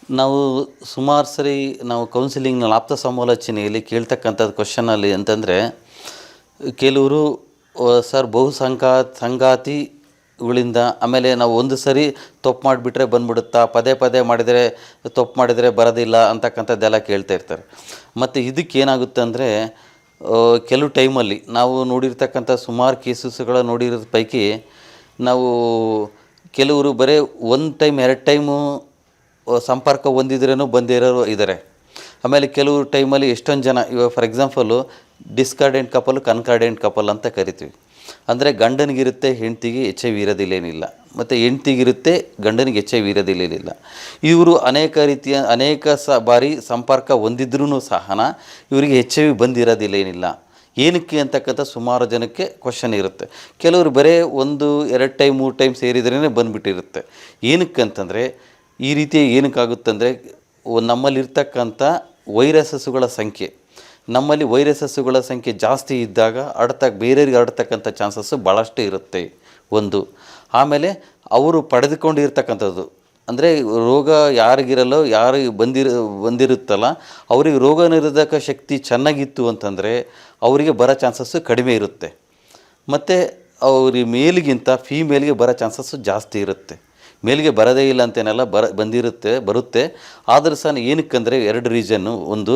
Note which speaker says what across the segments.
Speaker 1: ನಾವು ಸುಮಾರು ಸರಿ ನಾವು ಕೌನ್ಸಿಲಿಂಗ್ನಲ್ಲಿ ಆಪ್ತ ಸಮಾಲೋಚನೆಯಲ್ಲಿ ಕೇಳ್ತಕ್ಕಂಥದ್ದು ಕ್ವಶನಲ್ಲಿ ಅಂತಂದರೆ ಕೆಲವರು ಸರ್ ಸಂಗಾತಿಗಳಿಂದ ಆಮೇಲೆ ನಾವು ಒಂದು ಸರಿ ತಪ್ಪು ಮಾಡಿಬಿಟ್ರೆ ಬಂದ್ಬಿಡುತ್ತಾ, ಪದೇ ಪದೇ ಮಾಡಿದರೆ ತಪ್ಪು ಮಾಡಿದರೆ ಬರೋದಿಲ್ಲ ಅಂತಕ್ಕಂಥದ್ದೆಲ್ಲ ಕೇಳ್ತಾ ಇರ್ತಾರೆ. ಮತ್ತು ಇದಕ್ಕೇನಾಗುತ್ತೆ ಅಂದರೆ ಕೆಲವು ಟೈಮಲ್ಲಿ ನಾವು ನೋಡಿರ್ತಕ್ಕಂಥ ಸುಮಾರು ಕೇಸಸ್ಗಳ ನೋಡಿರೋದ ಪೈಕಿ ನಾವು ಕೆಲವರು ಬರೀ 1 ಟೈಮ್ 2 ಟೈಮು ಸಂಪರ್ಕ ಹೊಂದಿದ್ರೇನೂ ಬಂದಿರೋರು ಇದ್ದಾರೆ. ಆಮೇಲೆ ಕೆಲವು ಟೈಮಲ್ಲಿ ಎಷ್ಟೊಂದು ಜನ ಇವಾಗ for example ಡಿಸ್ಕಾರ್ಡೆಂಟ್ couple, concordant couple ಅಂತ ಕರಿತೀವಿ. ಅಂದರೆ ಗಂಡನಿಗಿರುತ್ತೆ ಹೆಂಡ್ತಿಗೆ HIV ಇರೋದಿಲ್ಲೇನಿಲ್ಲ, ಮತ್ತು ಹೆಂಡ್ತಿಗಿರುತ್ತೆ ಗಂಡನಿಗೆ HIV ಇರೋದಿಲ್ಲೇನಿಲ್ಲ. ಇವರು ಅನೇಕ ಬಾರಿ ಸಂಪರ್ಕ ಹೊಂದಿದ್ರೂ ಸಹನ ಇವರಿಗೆ HIV ಬಂದಿರೋದಿಲ್ಲೇನಿಲ್ಲ. ಏನಕ್ಕೆ ಅಂತಕ್ಕಂಥ ಸುಮಾರು ಜನಕ್ಕೆ ಕ್ವಶನ್ ಇರುತ್ತೆ. ಕೆಲವರು ಬರೀ 1 2 ಟೈಮ್ 3 ಟೈಮ್ ಸೇರಿದ್ರೇ ಬಂದುಬಿಟ್ಟಿರುತ್ತೆ. ಏನಕ್ಕೆ ಅಂತಂದರೆ ಈ ರೀತಿ ಏನಕ್ಕಾಗುತ್ತಂದರೆ ನಮ್ಮಲ್ಲಿರ್ತಕ್ಕಂಥ ವೈರಸಸ್ಸುಗಳ ಸಂಖ್ಯೆ ಜಾಸ್ತಿ ಇದ್ದಾಗ ಬೇರೆಯವ್ರಿಗೆ ಹರಡ್ತಕ್ಕಂಥ ಚಾನ್ಸಸ್ಸು ಭಾಳಷ್ಟು ಇರುತ್ತೆ ಒಂದು. ಆಮೇಲೆ ಅವರು ಪಡೆದುಕೊಂಡಿರ್ತಕ್ಕಂಥದ್ದು ಅಂದರೆ ರೋಗ ಯಾರಿಗಿರಲ್ಲೋ ಬಂದಿರುತ್ತಲ್ಲ ಅವ್ರಿಗೆ ರೋಗ ನಿರೋಧಕ ಶಕ್ತಿ ಚೆನ್ನಾಗಿತ್ತು ಅಂತಂದರೆ ಅವರಿಗೆ ಬರೋ ಚಾನ್ಸಸ್ಸು ಕಡಿಮೆ ಇರುತ್ತೆ. ಮತ್ತು ಅವ್ರಿಗೆ ಮೇಲಿಗಿಂತ ಫೀಮೇಲ್ಗೆ ಬರೋ ಚಾನ್ಸಸ್ಸು ಜಾಸ್ತಿ ಇರುತ್ತೆ. ಮೇಲಿಗೆ ಬರೋದೇ ಇಲ್ಲ ಅಂತೇನೆಲ್ಲ ಬರುತ್ತೆ. ಆದರೂ ಸಹ ಏನಕ್ಕಂದರೆ 2 ರೀಸನ್ನು. ಒಂದು,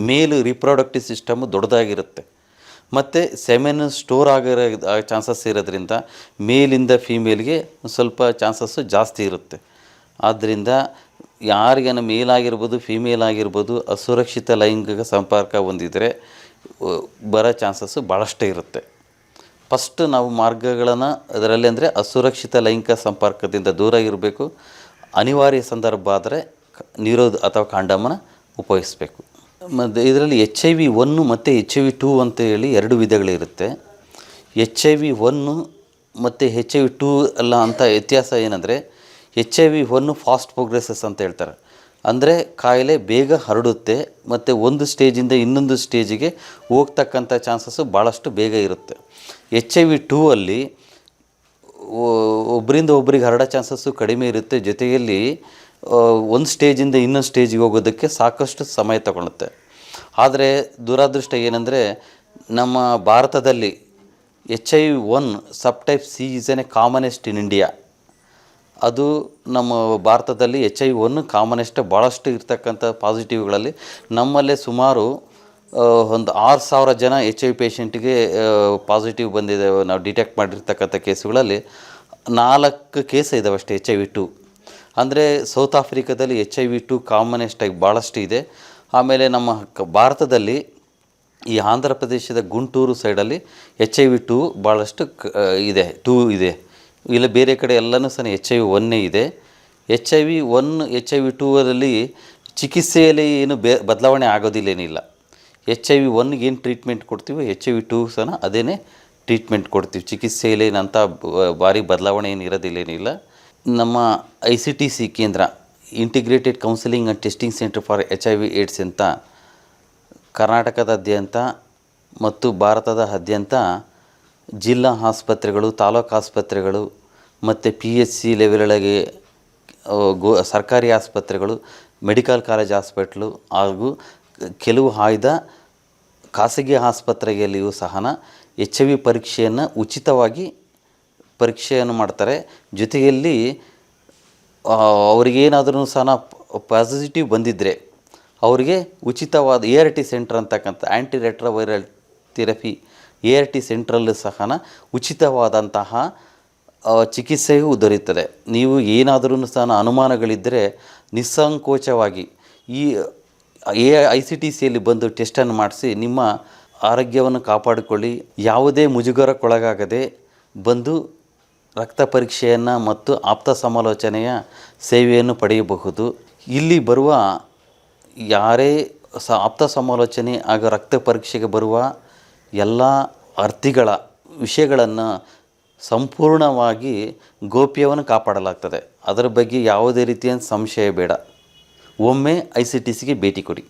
Speaker 1: ಮೇಲು ರಿಪ್ರೊಡಕ್ಟಿವ್ ಸಿಸ್ಟಮು ದೊಡ್ಡದಾಗಿರುತ್ತೆ, ಮತ್ತು ಸೆಮೆನ್ ಸ್ಟೋರ್ ಆಗಿರೋ ಚಾನ್ಸಸ್ ಇರೋದ್ರಿಂದ ಮೇಲಿಂದ ಫೀಮೇಲ್ಗೆ ಸ್ವಲ್ಪ ಚಾನ್ಸಸ್ಸು ಜಾಸ್ತಿ ಇರುತ್ತೆ. ಆದ್ದರಿಂದ ಯಾರಿಗೇನು ಮೇಲಾಗಿರ್ಬೋದು ಫೀಮೇಲ್ ಆಗಿರ್ಬೋದು ಅಸುರಕ್ಷಿತ ಲೈಂಗಿಕ ಸಂಪರ್ಕ ಹೊಂದಿದರೆ ಬರೋ ಚಾನ್ಸಸ್ಸು ಭಾಳಷ್ಟೇ ಇರುತ್ತೆ. ಫಸ್ಟ್ ನಾವು ಮಾರ್ಗಗಳನ್ನು ಅದರಲ್ಲಿ ಅಂದರೆ ಅಸುರಕ್ಷಿತ ಲೈಂಗಿಕ ಸಂಪರ್ಕದಿಂದ ದೂರ ಇರಬೇಕು. ಅನಿವಾರ್ಯ ಸಂದರ್ಭ ಆದರೆ ನಿರೋಧ ಅಥವಾ ಕಾಂಡಮನ ಉಪಯೋಗಿಸಬೇಕು. ಮತ್ತು ಇದರಲ್ಲಿ HIV-1 ಮತ್ತು HIV-2 ಅಂತೇಳಿ 2 ವಿಧಗಳಿರುತ್ತೆ. HIV-1 ಮತ್ತು HIV-2 ಅಲ್ಲ ಅಂತ ವ್ಯತ್ಯಾಸ ಏನಂದರೆ HIV-1 ಫಾಸ್ಟ್ ಪ್ರೋಗ್ರೆಸಸ್ ಅಂತ ಹೇಳ್ತಾರೆ. ಅಂದರೆ ಕಾಯಿಲೆ ಬೇಗ ಹರಡುತ್ತೆ ಮತ್ತು ಒಂದು ಸ್ಟೇಜಿಂದ ಇನ್ನೊಂದು ಸ್ಟೇಜಿಗೆ ಹೋಗ್ತಕ್ಕಂಥ ಚಾನ್ಸಸ್ಸು ಭಾಳಷ್ಟು ಬೇಗ ಇರುತ್ತೆ. HIV-2 ಅಲ್ಲಿ ಒಬ್ಬರಿಂದ ಒಬ್ಬರಿಗೆ ಹರಡೋ ಚಾನ್ಸಸ್ಸು ಕಡಿಮೆ ಇರುತ್ತೆ. ಜೊತೆಯಲ್ಲಿ ಒಂದು ಸ್ಟೇಜಿಂದ ಇನ್ನೊಂದು ಸ್ಟೇಜಿಗೆ ಹೋಗೋದಕ್ಕೆ ಸಾಕಷ್ಟು ಸಮಯ ತಗೊಳುತ್ತೆ. ಆದರೆ ದುರಾದೃಷ್ಟ ಏನಂದರೆ ನಮ್ಮ ಭಾರತದಲ್ಲಿ HIV-1 ಸಬ್ಟೈಪ್ C is A commonest in India. ಅದು ನಮ್ಮ ಭಾರತದಲ್ಲಿ HIV-1 ಕಾಮನೆಸ್ಟ್ ಭಾಳಷ್ಟು ಇರ್ತಕ್ಕಂಥ ಪಾಸಿಟಿವ್ಗಳಲ್ಲಿ ನಮ್ಮಲ್ಲೇ ಸುಮಾರು ಒಂದು 6,000 ಜನ HIV ಪೇಷಂಟಿಗೆ ಪಾಸಿಟಿವ್ ಬಂದಿದೆ. ನಾವು ಡಿಟೆಕ್ಟ್ ಮಾಡಿರ್ತಕ್ಕಂಥ ಕೇಸುಗಳಲ್ಲಿ 4 ಕೇಸ್ ಇದ್ದಾವೆ ಅಷ್ಟೇ HIV-2. ಅಂದರೆ ಸೌತ್ ಆಫ್ರಿಕಾದಲ್ಲಿ HIV-2 ಕಾಮನೆಸ್ಟಾಗಿ ಭಾಳಷ್ಟು ಇದೆ. ಆಮೇಲೆ ನಮ್ಮ ಭಾರತದಲ್ಲಿ ಈ ಆಂಧ್ರ ಪ್ರದೇಶದ ಗುಂಟೂರು ಸೈಡಲ್ಲಿ HIV-2 ಭಾಳಷ್ಟು ಇದೆ, 2 ಇದೆ. ಇಲ್ಲ ಬೇರೆ ಕಡೆ ಎಲ್ಲನೂ ಸಹ HIV-1 ಇದೆ. HIV-1 HIV-2ರಲ್ಲಿ ಚಿಕಿತ್ಸೆಯಲ್ಲಿ ಏನು ಬದಲಾವಣೆ ಆಗೋದಿಲ್ಲೇನಿಲ್ಲ. HIV-1ಗೆ ಏನು ಟ್ರೀಟ್ಮೆಂಟ್ ಕೊಡ್ತೀವಿ HIV-2 ಸಹ ಅದೇ ಟ್ರೀಟ್ಮೆಂಟ್ ಕೊಡ್ತೀವಿ. ಚಿಕಿತ್ಸೆಯಲ್ಲಿ ಏನಂತ ಭಾರಿ ಬದಲಾವಣೆ ಏನು ಇರೋದಿಲ್ಲೇನಿಲ್ಲ. ನಮ್ಮ ICTC ಕೇಂದ್ರ integrated counselling and testing centre for HIV/AIDS ಅಂತ ಕರ್ನಾಟಕದಾದ್ಯಂತ ಮತ್ತು ಭಾರತದಾದ್ಯಂತ ಜಿಲ್ಲಾ ಆಸ್ಪತ್ರೆಗಳು, ತಾಲೂಕು ಆಸ್ಪತ್ರೆಗಳು ಮತ್ತು PHC ಲೆವೆಲೊಳಗೆ ಸರ್ಕಾರಿ ಆಸ್ಪತ್ರೆಗಳು, ಮೆಡಿಕಲ್ ಕಾಲೇಜ್ ಹಾಸ್ಪಿಟ್ಲು ಹಾಗೂ ಕೆಲವು ಆಯ್ದ ಖಾಸಗಿ ಆಸ್ಪತ್ರೆಯಲ್ಲಿಯೂ ಸಹ HIV ಪರೀಕ್ಷೆಯನ್ನು ಉಚಿತವಾಗಿ ಪರೀಕ್ಷೆಯನ್ನು ಮಾಡ್ತಾರೆ. ಜೊತೆಯಲ್ಲಿ ಅವರಿಗೇನಾದ್ರೂ ಸಹ ಪಾಸಿಟಿವ್ ಬಂದಿದ್ದರೆ ಅವರಿಗೆ ಉಚಿತವಾದ ART ಸೆಂಟರ್ ಅಂತಕ್ಕಂಥ ಆ್ಯಂಟಿ ರೆಟ್ರೋವೈರಲ್ ಥೆರಪಿ ART ಸೆಂಟ್ರಲ್ಲೂ ಸಹ ಉಚಿತವಾದಂತಹ ಚಿಕಿತ್ಸೆಯೂ ದೊರೆಯುತ್ತದೆ. ನೀವು ಏನಾದರೂ ಸಹ ಅನುಮಾನಗಳಿದ್ದರೆ ನಿಸ್ಸಂಕೋಚವಾಗಿ ಈ ICTCಯಲ್ಲಿ ಬಂದು ಟೆಸ್ಟನ್ನು ಮಾಡಿಸಿ ನಿಮ್ಮ ಆರೋಗ್ಯವನ್ನು ಕಾಪಾಡಿಕೊಳ್ಳಿ. ಯಾವುದೇ ಮುಜುಗರಕ್ಕೊಳಗಾಗದೆ ಬಂದು ರಕ್ತ ಪರೀಕ್ಷೆಯನ್ನು ಮತ್ತು ಆಪ್ತ ಸಮಾಲೋಚನೆಯ ಸೇವೆಯನ್ನು ಪಡೆಯಬಹುದು. ಇಲ್ಲಿ ಬರುವ ಯಾರೇ ಆಪ್ತ ಸಮಾಲೋಚನೆ ಹಾಗೂ ರಕ್ತ ಪರೀಕ್ಷೆಗೆ ಬರುವ ಎಲ್ಲ ಅರ್ಥಿಗಳ ವಿಷಯಗಳನ್ನು ಸಂಪೂರ್ಣವಾಗಿ ಗೌಪ್ಯವನ್ನು ಕಾಪಾಡಲಾಗ್ತದೆ. ಅದರ ಬಗ್ಗೆ ಯಾವುದೇ ರೀತಿಯ ಸಂಶಯ ಬೇಡ. ಒಮ್ಮೆ ICTCಗೆ ಭೇಟಿ ಕೊಡಿ.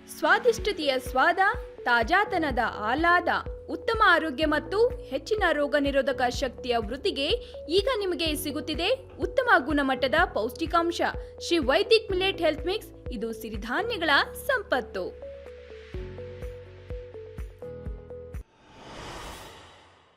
Speaker 2: ಸ್ವಾದಿಷ್ಟತೆಯ ಸ್ವಾದ ತಾಜಾತನದ ಆಹ್ಲಾದ, ಉತ್ತಮ ಆರೋಗ್ಯ ಮತ್ತು ಹೆಚ್ಚಿನ ರೋಗ ನಿರೋಧಕ ಶಕ್ತಿಯ ವೃದ್ಧಿಗೆ ಈಗ ನಿಮಗೆ ಸಿಗುತ್ತಿದೆ ಉತ್ತಮ ಗುಣಮಟ್ಟದ ಪೌಷ್ಟಿಕಾಂಶ Shri Vaidik millet health mix. ಇದು ಸಿರಿಧಾನ್ಯಗಳ ಸಂಪತ್ತು.